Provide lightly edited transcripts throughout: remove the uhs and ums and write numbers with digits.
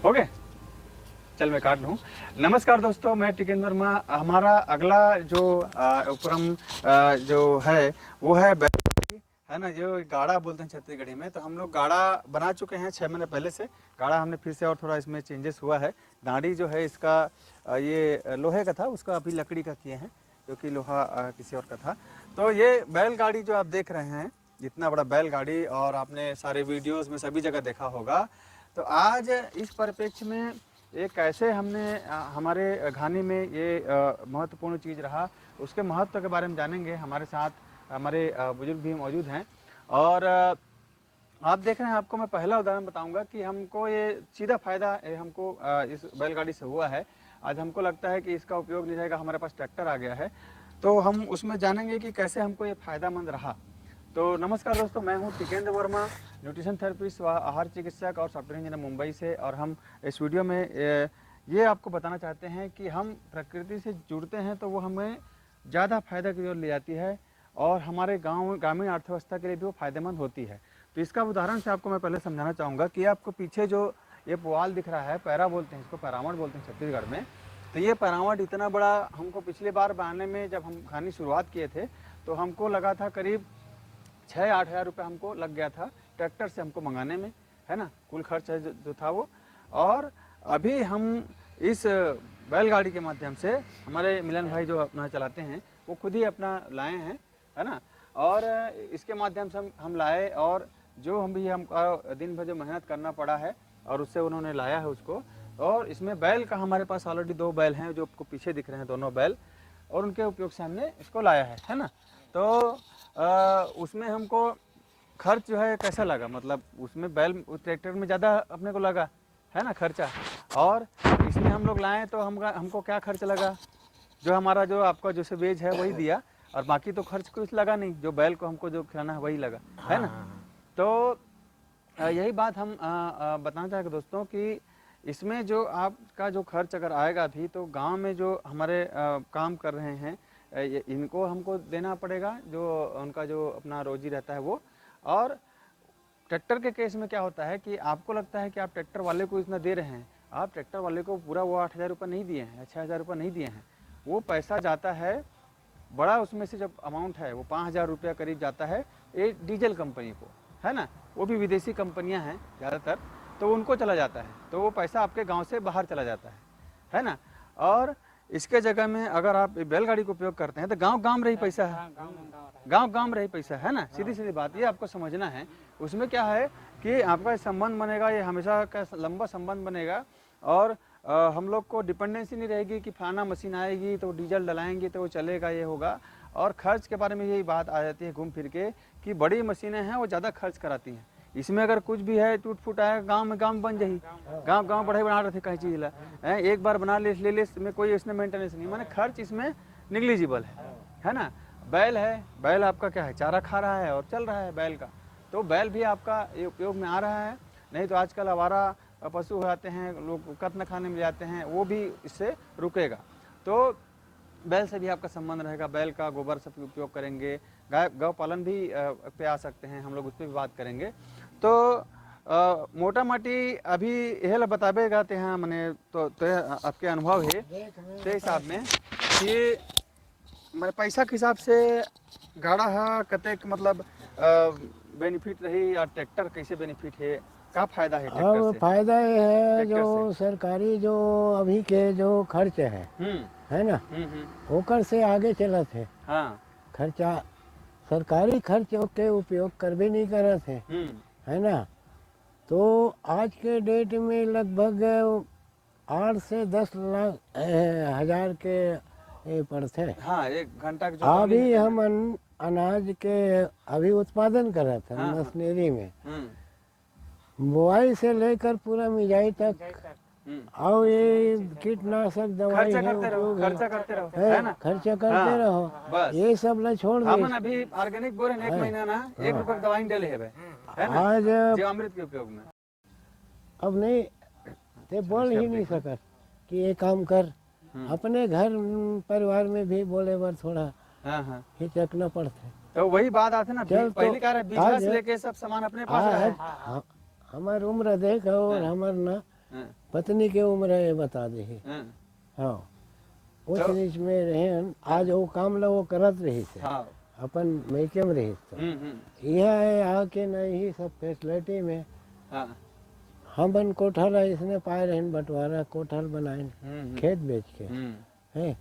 हो गए? चल मैं काट लूँ। नमस्कार दोस्तों, मैं टिकेंद्र वर्मा। हमारा अगला जो उपक्रम जो है वो है बैलगाड़ी, है ना, जो गाड़ा बोलते हैं छत्तीसगढ़ी में। तो हम लोग गाड़ा बना चुके हैं 6 महीने पहले से। गाड़ा हमने फिर से और थोड़ा इसमें चेंजेस हुआ है। दाढ़ी जो है इसका ये लोहे का था, उसका अभी लकड़ी का किए हैं, क्योंकि लोहा किसी और का था। तो ये बैलगाड़ी जो आप देख रहे हैं, इतना बड़ा बैलगाड़ी, और आपने सारे वीडियोस में सभी जगह देखा होगा। तो आज इस परिप्रेक्ष्य में एक ऐसे हमने हमारे घानी में ये महत्वपूर्ण चीज़ रहा, उसके महत्व के बारे में जानेंगे। हमारे साथ हमारे बुजुर्ग भी मौजूद हैं। और आप देख रहे हैं, आपको मैं पहला उदाहरण बताऊंगा कि हमको ये सीधा फायदा हमको इस बैलगाड़ी से हुआ है। आज हमको लगता है कि इसका उपयोग नहीं रहेगा, हमारे पास ट्रैक्टर आ गया है, तो हम उसमें जानेंगे कि कैसे हमको ये फायदामंद रहा। तो नमस्कार दोस्तों, मैं हूं टिकेंद्र वर्मा, न्यूट्रिशन थेरेपिस्ट व आहार चिकित्सक और सॉफ्टवेयर इंजीनियर मुंबई से। और हम इस वीडियो में ये आपको बताना चाहते हैं कि हम प्रकृति से जुड़ते हैं तो वो हमें ज़्यादा फायदा की ओर ले जाती है, और हमारे गाँव ग्रामीण अर्थव्यवस्था के लिए भी वो फायदेमंद होती है। तो इसका उदाहरण से आपको मैं पहले समझाना चाहूँगा कि आपको पीछे जो ये पुआल दिख रहा है, पैरा बोलते हैं इसको, पैरामठ बोलते हैं छत्तीसगढ़ में। तो ये पैरामठ इतना बड़ा हमको पिछली बार बनाने में, जब हम खानी शुरुआत किए थे, तो हमको लगा था करीब 6-8 हज़ार रुपये हमको लग गया था ट्रैक्टर से हमको मंगाने में, है ना, कुल खर्च है जो था वो। और अभी हम इस बैलगाड़ी के माध्यम से, हमारे मिलन भाई जो अपना चलाते हैं वो खुद ही अपना लाए हैं, है ना, और इसके माध्यम से हम लाए, और जो हम भी हमको दिन भर जो मेहनत करना पड़ा है और उससे उन्होंने लाया है उसको। और इसमें बैल का हमारे पास ऑलरेडी 2 बैल हैं जो आपको पीछे दिख रहे हैं, दोनों बैल, और उनके उपयोग से हमने इसको लाया है ना। तो उसमें हमको खर्च जो है कैसा लगा, मतलब उसमें बैल ट्रैक्टर में ज़्यादा अपने को लगा, है ना, खर्चा। और इसमें हम लोग लाएँ तो हमको क्या खर्च लगा, जो हमारा जो आपका जैसे वेज है वही दिया, और बाकी तो खर्च कुछ लगा नहीं, जो बैल को हमको जो खिलाना है वही लगा, है ना। तो यही बात हम बताना चाहेंगे दोस्तों कि इसमें जो आपका जो खर्च अगर आएगा भी, तो गांव में जो हमारे काम कर रहे हैं इनको हमको देना पड़ेगा, जो उनका जो अपना रोजी रहता है वो। और ट्रैक्टर के केस में क्या होता है कि आपको लगता है कि आप ट्रैक्टर वाले को इतना दे रहे हैं, आप ट्रैक्टर वाले को पूरा वो 8 हज़ार रुपये नहीं दिए हैं, 6 हज़ार रुपये नहीं दिए हैं। वो पैसा जाता है बड़ा, उसमें से जब अमाउंट है वो 5 हज़ार रुपया करीब जाता है ये डीजल कंपनी को, है ना, वो भी विदेशी कंपनियां हैं ज़्यादातर, तो उनको चला जाता है, तो वो पैसा आपके गांव से बाहर चला जाता है ना। और इसके जगह में अगर आप बैलगाड़ी का उपयोग करते हैं तो गांव गांव में रही पैसा है, गांव गांव में रही पैसा है ना, सीधी सीधी बात ये आपको समझना है। उसमें क्या है कि आपका संबंध बनेगा, ये हमेशा का लंबा संबंध बनेगा, और हम लोग को डिपेंडेंसी नहीं रहेगी कि फलाना मशीन आएगी तो डीजल डलाएंगे तो वो चलेगा, ये होगा। और खर्च के बारे में यही बात आ जाती है घूम फिर के कि बड़ी मशीनें हैं वो ज़्यादा खर्च कराती हैं। इसमें अगर कुछ भी है टूट फूट आएगा, गांव में गांव बन जाही, गांव गांव बढ़ाई बना रहे थे कहीं चीज़ ला, एक बार बना ले इसमें कोई इसमें मेंटेनेंस नहीं, माने खर्च इसमें निग्लिजिबल है ना। बैल है, बैल आपका क्या है, चारा खा रहा है और चल रहा है बैल का, तो बैल भी आपका ये उपयोग में आ रहा है। नहीं तो आजकल आवारा पशु हो जाते हैं, लोग कत्न खाने में जाते हैं, वो भी इससे रुकेगा। तो बैल से भी आपका संबंध रहेगा, बैल का गोबर से उपयोग करेंगे, गौ पालन भी पे आ सकते हैं, हम लोग उस पर भी बात करेंगे। तो मोटा माटी अभी यह बताबेगा ते हाँ मैंने तो आपके अनुभव है ते हिसाब में कि मैं पैसा के हिसाब से गाड़ा है कतेक मतलब बेनिफिट रही, या ट्रैक्टर कैसे बेनिफिट है, क्या फायदा है ट्रैक्टर अब से? फायदा ये है जो सरकारी जो अभी के जो खर्च है ना, ओकर से आगे चलत है। हाँ, खर्चा सरकारी खर्चों के उपयोग कर भी नहीं करत है ना। तो आज के डेट में लगभग 8 से 10 लाख हजार के पड़ते। हाँ, 1 घंटा जो अभी हम अनाज के अभी उत्पादन करत है हाँ, मशीनरी में, बुआई से लेकर पूरा मिजाई तक, और ये कीटनाशक दवाई है उपयोग है, खर्चा करते रहो, है ना, खर्चा करते रहो, बस ये सब ला छोड़ दे। हमन अभी ऑर्गेनिक बोरे 1 महीना ना 1 रुपये की दवाई डले है ना, आज जीवामृत के उपयोग में। अब नहीं ते बोल ही नहीं सकत कि ये काम कर, अपने घर परिवार में भी बोले बार थोड़ा हिचकना पड़ता है। तो वही बात आती ना, पहली कार बीज आज लेके सब सामान अपने पास है। हमार उम्र देख और हमार ना हाँ, पत्नी के उम्र है बता दी। हाँ, हाँ उस तो- रीच में रहे आज वो काम ला वो करत रही से हाँ, अपन मैके रही तो यह है आके नहीं सब फैसिलिटी में हाँ, हम बन कोठर इसने पाए रहन बंटवारा कोठर बनाए खेत बेच के है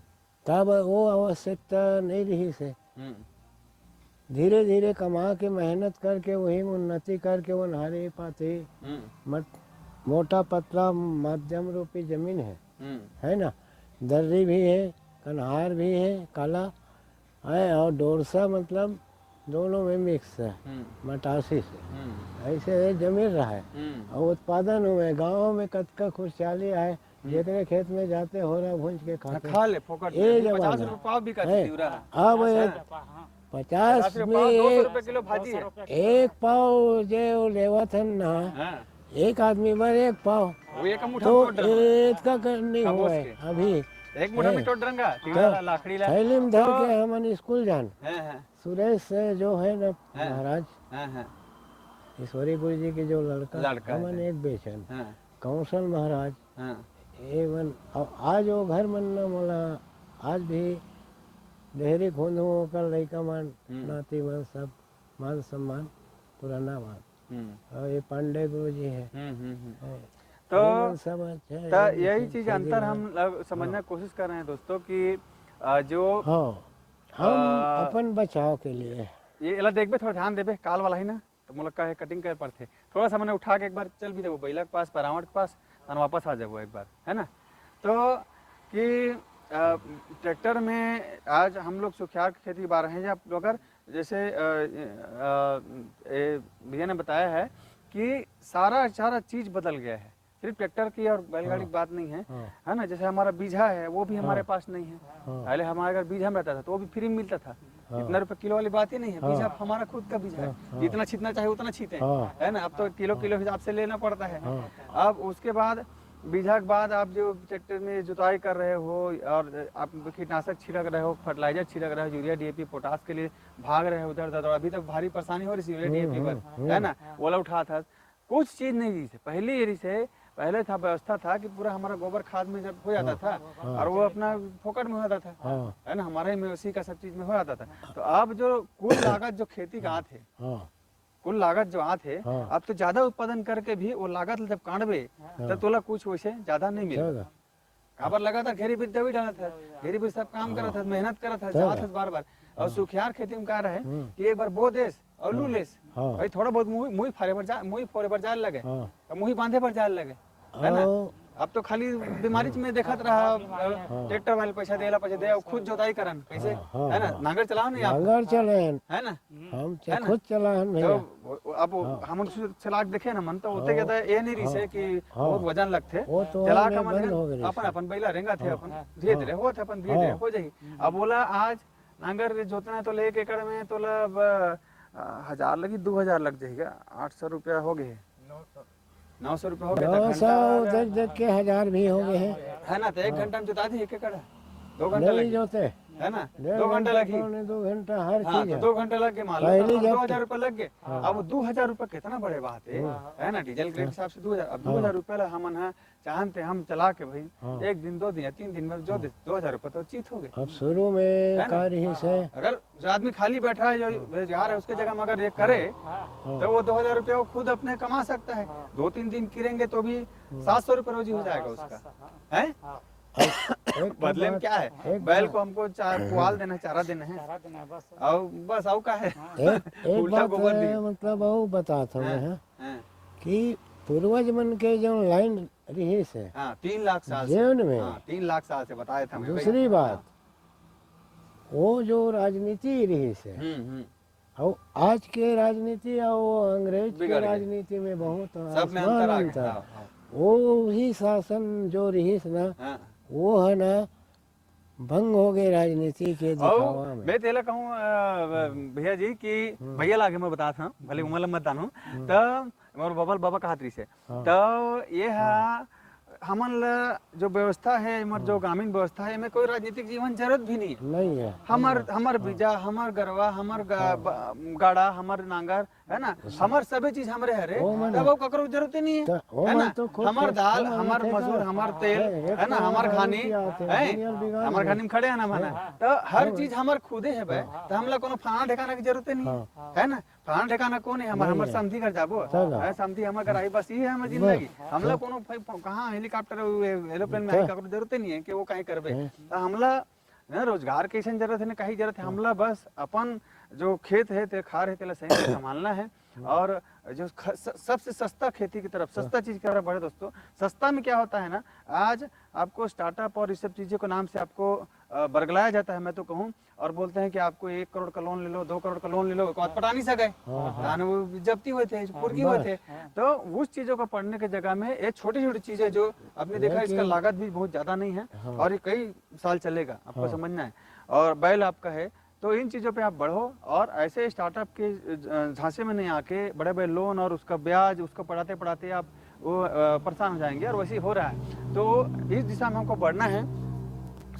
तब वो आवश्यकता नहीं रही से धीरे धीरे कमा के मेहनत करके वही में उन्नति करके वो नहारे पाते मोटा पतला मध्यम रूपी जमीन है ना, दर्री भी है कन्हार भी है काला है और डोरसा मतलब दोनों में मिक्स है मटासी से ऐसे जमीन रहा है और उत्पादन हुए गाँव में कतका खुशहाली है जितने खेत में जाते हो रहा भूंज के खाते खा ले फोकट ये में, जमाना 50 रुपए पाव भी का है। चिवड़ा अब 50 में 200 रुपए किलो भाजी है। एक पाव जो लेवा था ना हाँ, एक आदमी पर एक पाव वो एक मुठा तो में टोट रहा एक का नहीं खमोश हुआ है के। अभी एक मुठा में टोट रंगा चिवड़ा लाखड़ी ला। थैली में धर के हमन स्कूल जान हाँ, सुरेश से जो है ना हाँ। महाराज हाँ, हाँ, ईश्वरीपुर जी के जो लड़का लड़का हमन है। एक बेचन हाँ, कौशल महाराज हाँ, एवन अब आज वो घर मनना मोला आज भी डेहरी खोद कर लड़का मान नाती मन सब मान सम्मान पुराना मान और ये पांडे गुरु जी है तो सब अच्छा है, तो यही चीज अंतर हम लोग समझने की कोशिश कर रहे हैं दोस्तों कि जो हाँ हम अपन बचाव के लिए ये इला देखबे थोड़ा ध्यान देबे काल वाला ही ना तो मुलक का है कटिंग कर पर थे थोड़ा सा मैंने उठा के एक बार चल भी देबो बैला के पास परावट के पास और वापस आ जाबो एक बार है ना। तो कि ट्रैक्टर में आज हम लोग सुखियार की खेती बार हैं जब अगर जैसे भैया ने बताया है कि सारा सारा चीज बदल गया है, सिर्फ ट्रैक्टर की और बैलगाड़ी की बात नहीं है, है ना। जैसे हमारा बीजा है वो भी हमारे पास नहीं है, पहले हमारे अगर बीजा में रहता था तो वो भी फ्री में मिलता था, इतना रुपए किलो वाली बात ही नहीं है, बीजा हमारा खुद का बीजा है, जितना छीतना चाहे उतना छीते हैं, है ना। अब तो किलो किलो हिसाब से लेना पड़ता है। अब उसके बाद बीजा के बाद आप जो ट्रैक्टर में जुताई कर रहे हो और आप कीटनाशक छिड़क रहे हो, फर्टिलाइजर छिड़क रहे हो, यूरिया डीएपी पोटास के लिए भाग रहे हो उधर उधर, अभी तक भारी परेशानी हो रही है यूरिया डीएपी पर, है ना। ओला उठा था कुछ चीज नहीं रही से पहले एरी से पहले था व्यवस्था था कि पूरा हमारा गोबर खाद में जब हो जाता था और वो अपना फोकट में हो जाता था, है ना, हमारे में उसी का सब चीज में हो जाता था। तो अब जो कुल लागत जो खेती का आते कुल लागत जो आते अब तो ज्यादा उत्पादन करके भी वो लागत जब काटबे तब तोला कुछ वैसे ज्यादा नहीं मिलेगा। काबर लगा था घेरी बीज दवी डाला था, घेरी बीज सब काम करा था, मेहनत करा था, जात था बार बार। और सुखियार खेती में कह रहे कि एक बार बो देस और लू लेस भाई थोड़ा बहुत मुही फारे पर जा मुही फोरे पर जाल लगे मुही बांधे पर जाल लगे, है ना। अब तो खाली बीमारी में देखत रहा ट्रैक्टर वाले पैसा देला पैसा दे खुद जोताई करन कैसे, है ना। नांगर चलाओ नहीं आप नांगर चले है ना, हम खुद चलाहन भैया। तो अब हम चला के देखे ना मन तो होते कहता है ये नहीं रही से कि बहुत वजन लगते वो तो चला का मन अपन अपन बैला रेंगा थे अपन धीरे धीरे हो थे अपन धीरे धीरे हो जाही। अब बोला आज नांगर जोतना है तो 1 एकड़ में तो 1000 लगी 2000 लग जाएगा, 800 रुपया हो गए, 900 रुपये हो गए, 900 देख के 1000 भी हो गए हैं, है ना। तो 1 घंटा में जोता दी 1 एकड़, 2 घंटे नहीं लगे, जोते है ना, 2 घंटे लगी, 2 घंटा हर हाँ, चीज तो है। 2 घंटे लग गए मान लो, पहले जब 2000 रुपये लग गए। अब वो 2000 रुपये कितना बड़े बात है ना, डीजल के हिसाब से 2000। अब 2000 रुपये ला हमन है चाहते हम चला के भाई 1 दिन 2 दिन या 3 दिन में जो 2000 रुपये तो चीत हो गए। अब शुरू में कार्य से अगर जो आदमी खाली बैठा है जो बेरोजगार है उसके जगह में अगर ये करे तो वो 2000 रुपये वो खुद अपने कमा सकता है, 2-3 दिन गिरेंगे तो भी 700 रुपये रोजी हो जाएगा उसका, है। बदले में क्या है, बैल को हमको पुआल देना है, चारा देना है, और बस और का है। एक उल्टा बात गोबर दी। मतलब वो बताता हूँ मैं हाँ, कि पूर्वज मन के जो लाइन रही से हाँ, 3 लाख साल से, जीवन में हाँ, 3 लाख साल से बताया था मैं। दूसरी बात वो जो राजनीति रही से और आज के राजनीति और अंग्रेज के बिगड़ गए। राजनीति में बहुत सब में आसमान अंतर आ अंतर। गया। वो ही शासन जो रही ना हाँ, वो है ना भंग हो गए राजनीति के दिखावा और में। मैं तेला कहूँ भैया जी कि भैया लागे मैं बता था भले उमर मत दानू तो मोर बबल बाबा कहा से तो ये है हमन ला जो व्यवस्था है हमार जो ग्रामीण व्यवस्था है में कोई राजनीतिक जीवन जरूरत भी नहीं है। नहीं है हमार बीजा हमार गरवा हमार गाड़ा हमार नांगर है ना, हमार सभी चीज हमरे हरे, ओ मन तब वो ककरो जरूरत ही नहीं है, ओ है मन ना, तो खुद हमार के दाल, हमार हमार ठेका मसूर, हमार तेल, है, है ना, हमार एक खानी, रुपया आते हैं, है, दुनिया बिगाड़ हमार दे। खानी में खड़े है ना माना, तो हर चीज हमार खुदे है भाई, तो हमला कोनो फलाना ठिकाना की जरूरत ही नहीं है ना, फलाना ठिकाना कौन है, हमार समधी कर जाबो, है समधी हमर कराई, बस ये है हमार जिंदगी, हमला कोनो कहाँ हेलीकॉप्टर एरोप्लेन में ककरो जरूरत ही नहीं है कि वो कहीं करबे, तो हमला ना रोजगार की ऐसी जरूरत है ना कहीं जरूरत है, हमला बस अपन जो खेत है ते खार है तेला सही से संभालना है, और जो सबसे सस्ता खेती की तरफ, सस्ता चीज की तरफ बढ़े दोस्तों। सस्ता में क्या होता है ना, आज आपको स्टार्टअप और इस सब चीजों के नाम से आपको बरगलाया जाता है, मैं तो कहूँ, और बोलते हैं कि आपको 1 करोड़ का लोन ले लो, 2 करोड़ का लोन ले लो, पटा नहीं सके, वो जब्ती हुए थे, पुरकी हुए थे, तो उस चीजों को पढ़ने की जगह में ये छोटी छोटी चीजें जो आपने देखा, इसका लागत भी बहुत ज्यादा नहीं है, और ये कई साल चलेगा, आपको समझना है, और बैल आपका है, तो इन चीज़ों पे आप बढ़ो, और ऐसे स्टार्टअप के झांसे में नहीं आके बड़े बड़े लोन और उसका ब्याज, उसको पढ़ाते पढ़ाते आप वो परेशान हो जाएंगे, और वैसे ही हो रहा है। तो इस दिशा में हमको बढ़ना है,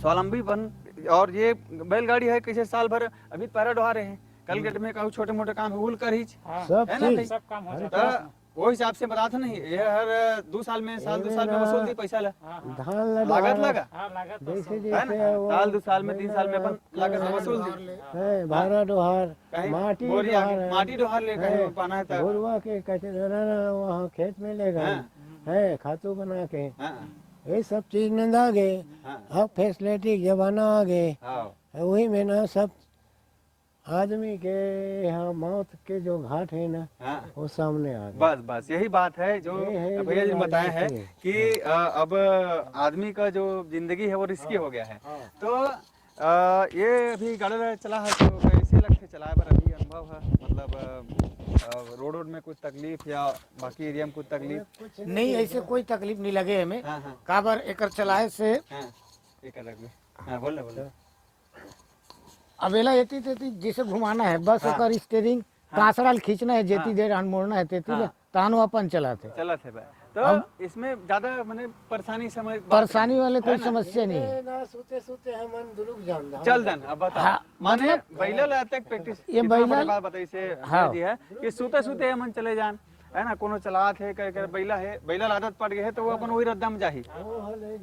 स्वावलंबी बन, और ये बैलगाड़ी है कैसे साल भर अभी पैरा डुहा रहे हैं, कल गेट में कहूँ छोटे मोटे काम भूल कर ही, सब है ना भाई, सब काम हो तो जाता वो हिसाब से बता था नहीं, ये हर 2 साल में, साल 2 साल में वसूल दी पैसा ला, धान लागत लगा, लागत जैसे है ना, जैसे साल 2 साल में 3 साल में अपन लागत वसूल दी, है भारा डोहार, कहीं माटी बोरी डोहार आगे, है, माटी डोहार ले कहीं पाना है तो, घुरवा के कचरा वहाँ खेत में ले गए, है खातू बना के, हाँ, ये सब चीज नंद आ गए, हाँ, अब फैसिलिटी जमाना आ गए, हाँ, वही में ना सब आदमी के यहाँ मौत के जो घाट है ना, हाँ, वो सामने आ गए। बस बस यही बात है जो ये है भैया जी ने जो बताया है राजनीति है। कि अब आदमी का जो जिंदगी है वो रिस्की हो गया है, तो ये अभी गाड़ी चला है, तो कैसे लगते चलाए पर अभी अनुभव है, मतलब रोड में कुछ तकलीफ या बाकी एरिया में कुछ तकलीफ? नहीं, ऐसे कोई तकलीफ नहीं लगे हमें, हाँ, हाँ, काबर एकर चलाए से हाँ, एक अलग में, हाँ, बोल रहे अवेला एती तेती जैसे घुमाना है, बस ओकर स्टीयरिंग कांसड़ा खींचना है, जेती देर अन मोड़ना है तेती ले तानो अपन चलाते, चला थे भाई, तो इसमें ज्यादा मैंने परेशानी समझ परेशानी वाले कोई समस्या नहीं है। ना सूते सूते हमन दुरुक जान चल दन अब बता, हाँ, माने बैला लाते प्रैक्टिस, ये कितना बैला- बड़ी बात बताई से हाँ। जी है कि सूते सूते हमन चले जान, है ना, कोनो चलात है कह बैला है, बैला आदत पड़ गए है तो वो अपन वही रद्दा में जाही,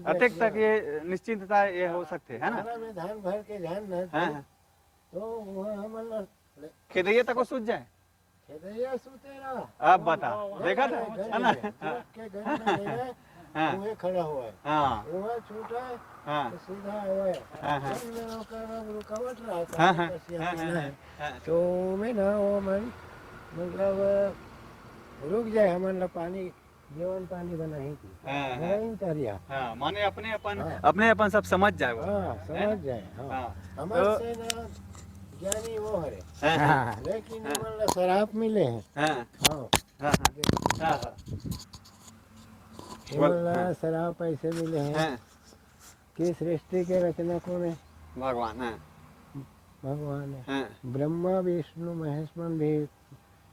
अतेक तक ये निश्चिंतता ये हो सकते है ना, में धान भर के धान न हाँ, हाँ, तो वहाँ हमन खेतैया तक वो सूझ जाए, खेतैया सूते रहा, अब बता, देखा था, है ना, के घर में ले गए, हाँ, वहाँ खड़ा हुआ है, हाँ, वहाँ छूटा है, हाँ, तो सीधा हुआ है, हाँ, हाँ, फिर में ओकर रुकावट रहा था, हाँ, हाँ, बस यहाँ हाँ, मिलना है, हाँ, तो में ना वो मन मतलब रुक जाए, हमन ला पानी जीवन पानी बनाई थी, हाँ, हाँ, नहीं तरिया, हाँ, माने अपने अपन सब समझ जाए वो, हाँ समझ जाए, हाँ हाँ, हमारे तो- से ना ज्ञानी वो हरे, हाँ, हाँ, हाँ, लेकिन हमन ला शराब मिले हैं, हाँ, हाँ हाँ, हाँ, हाँ, हमन ला शराब पैसे मिले हैं, हाँ, कि सृष्टि के रचना कौन है? भगवान, हाँ, भगवान है, हाँ, ब्रह्मा विष्णु महेश मन भी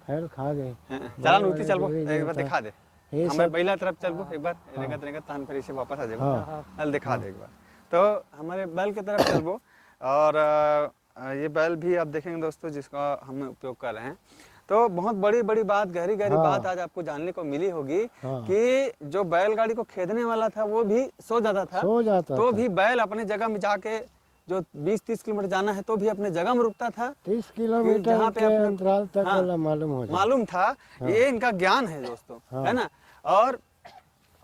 फल खा गए, हाँ, चला नूती चलबो एक बार दिखा दे, ये हमें सब बैला तरफ चलबो एक बार, रेंगत रेंगत तान फिर इसे वापस आ जाबो, हाँ हल दिखा दे एक बार, तो हमारे बैल की तरफ चलबो, और ये बैल भी आप देखेंगे दोस्तों जिसका हम उपयोग कर रहे हैं, तो बहुत बड़ी बड़ी बात, गहरी गहरी हाँ। बात आज आपको जानने को मिली होगी हाँ। कि जो बैलगाड़ी को खेदने वाला था वो भी सो जाता था, सो जाता तो था। भी बैल अपने जगह में जाके जो 20-30 किलोमीटर जाना है तो भी अपने जगह में रुकता था, 30 किलोमीटर जहाँ पे के अपने- अंतराल तक हाँ। वाला मालूम हो जाए, मालूम था, ये इनका ज्ञान है दोस्तों, हाँ। है ना, और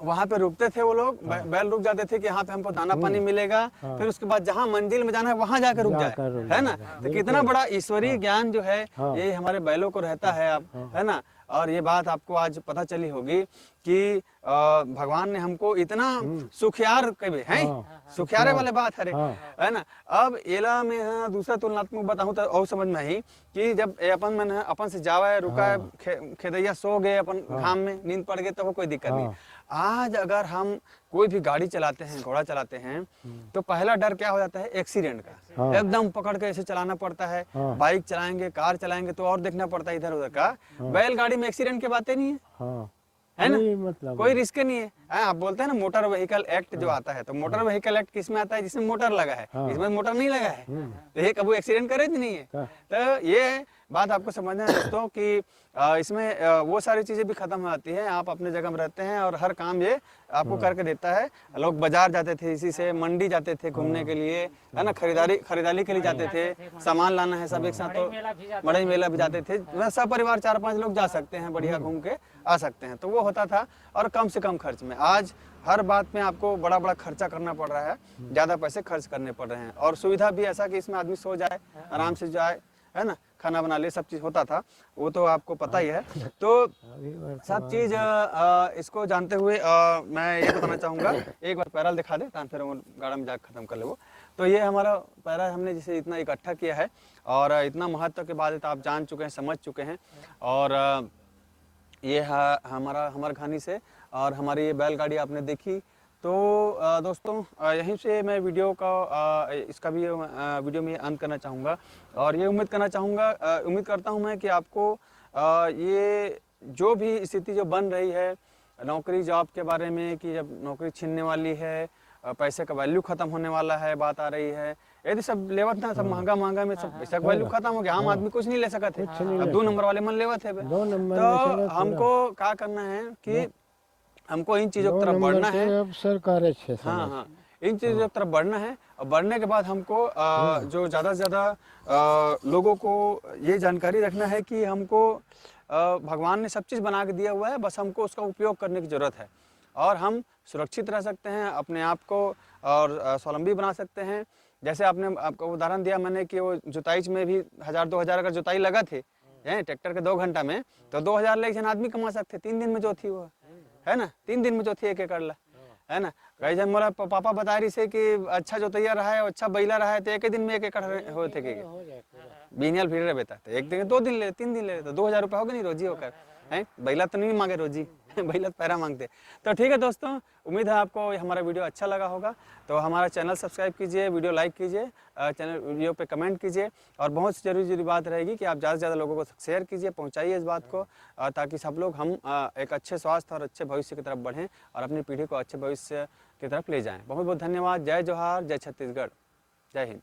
वहाँ पे रुकते थे वो लोग, बैल रुक जाते थे कि यहाँ पे हमको दाना पानी मिलेगा, हाँ। फिर उसके बाद जहाँ मंजिल में जाना है वहाँ जाकर रुक जाकर जाए, रुक है ना, जाएगा, तो कितना बड़ा ईश्वरीय ज्ञान जो है हाँ। ये हमारे बैलों को रहता है अब, है ना, और ये बात आपको आज पता चली होगी कि भगवान ने हमको इतना सुखियार कहे हैं, हाँ। सुखियारे वाले बात है रे, हाँ। है ना। अब एला में हाँ, दूसरा तुलनात्मक बताऊं तो और समझ में आई कि जब ये अपन मन है, अपन से जावा है, रुका है, खेदैया सो गए अपन घाम में, नींद पड़ गई तो वो कोई दिक्कत नहीं। आज अगर हम कोई भी गाड़ी चलाते हैं, घोड़ा चलाते हैं, तो पहला डर क्या हो जाता है, एक्सीडेंट का। हाँ। एकदम पकड़ के ऐसे चलाना पड़ता है, हाँ। बाइक चलाएंगे, कार चलाएंगे तो और देखना पड़ता है इधर उधर का। बैलगाड़ी में एक्सीडेंट की बातें नहीं है, हाँ, है ना, कोई मतलब कोई रिस्क नहीं है। आप बोलते हैं ना मोटर व्हीकल एक्ट जो आता है, तो मोटर व्हीकल एक्ट किस में आता है, जिसमें मोटर लगा है, हाँ। इसमें मोटर नहीं लगा है, तो ये कभी एक्सीडेंट करे नहीं है। हाँ। तो ये बात आपको समझना है दोस्तों कि इसमें वो सारी चीज़ें भी खत्म हो जाती हैं। आप अपने जगह में रहते हैं और हर काम ये आपको करके देता है। लोग बाजार जाते थे, इसी से मंडी जाते थे घूमने के लिए, है ना, खरीदारी के लिए जाते थे, सामान लाना है सब एक साथ, तो मड़ई मेला भी जाते थे। सब परिवार 4-5 लोग जा सकते हैं, बढ़िया घूम के आ सकते हैं, तो वो होता था। और कम से कम खर्च में, आज हर बात में आपको बड़ा बड़ा खर्चा करना पड़ रहा है, ज़्यादा पैसे खर्च करने पड़ रहे हैं। और सुविधा भी ऐसा कि इसमें आदमी सो जाए, आराम से जाए, है ना, खाना बना ले, सब चीज़ होता था, वो तो आपको पता ही है। तो सब चीज़ इसको जानते हुए मैं ये बताना चाहूँगा, एक बार पैरल दिखा दे तान फिर गाड़ा में जाकर ख़त्म कर ले वो। तो ये हमारा पैरल हमने जैसे इतना इकट्ठा किया है और इतना महत्व के बाद आप जान चुके हैं, समझ चुके हैं। और ये हमारा घानी से और हमारी ये बैलगाड़ी आपने देखी। तो दोस्तों यहीं से मैं वीडियो का इसका भी वीडियो में अंत करना चाहूँगा और ये उम्मीद करता हूँ मैं कि आपको ये जो भी स्थिति जो बन रही है नौकरी जॉब के बारे में, कि जब नौकरी छीनने वाली है, पैसे का वैल्यू खत्म होने वाला है, बात आ रही है, यदि सब लेवत ना, सब महंगा में सब पैसा का वैल्यू खत्म हो गया, आम आदमी कुछ नहीं ले सका थे, अब 2 नंबर वाले मन लेवत है। तो हमको क्या करना है कि हमको इन चीज़ों की तरफ बढ़ना है, सरकार अच्छे से, हाँ, इन चीज़ों की तरफ बढ़ना है। और बढ़ने के बाद हमको जो ज़्यादा से ज़्यादा लोगों को ये जानकारी रखना है कि हमको भगवान ने सब चीज़ बना के दिया हुआ है, बस हमको उसका उपयोग करने की ज़रूरत है और हम सुरक्षित रह सकते हैं, अपने आप को और स्वावलंबी बना सकते हैं। जैसे आपको उदाहरण दिया मैंने कि वो जुताई में भी 1000-2000 अगर जुताई लगा थे ट्रैक्टर के 2 घंटा में, तो 2000 ले जन आदमी कमा सकते, 3 दिन में जो थी वो, है ना, 3 दिन में जो थी 1 एकड़ ला, है ना। कई जन मोरा पापा बता रही से कि अच्छा जोतैया रहा है, अच्छा बैला रहा है, तो 1 दिन में 1 एकड़ हो थे के बीनियल फिर रहे बेटा, तो 1 दिन 2 दिन ले 3 दिन ले, तो 2000 रुपये हो गए नहीं रोजी होकर, है। बैला तो नहीं मांगे रोजी बैला तो पैरा मांगते। तो ठीक है दोस्तों, उम्मीद है आपको हमारा वीडियो अच्छा लगा होगा। तो हमारा चैनल सब्सक्राइब कीजिए, वीडियो लाइक कीजिए, चैनल वीडियो पे कमेंट कीजिए और बहुत ज़रूरी बात रहेगी कि आप ज़्यादा से ज़्यादा लोगों को शेयर कीजिए, पहुंचाइए इस बात को, ताकि सब लोग हम एक अच्छे स्वास्थ्य और अच्छे भविष्य की तरफ बढ़ें और अपनी पीढ़ी को अच्छे भविष्य की तरफ ले जाएँ। बहुत बहुत धन्यवाद। जय जोहार, जय छत्तीसगढ़, जय हिंद।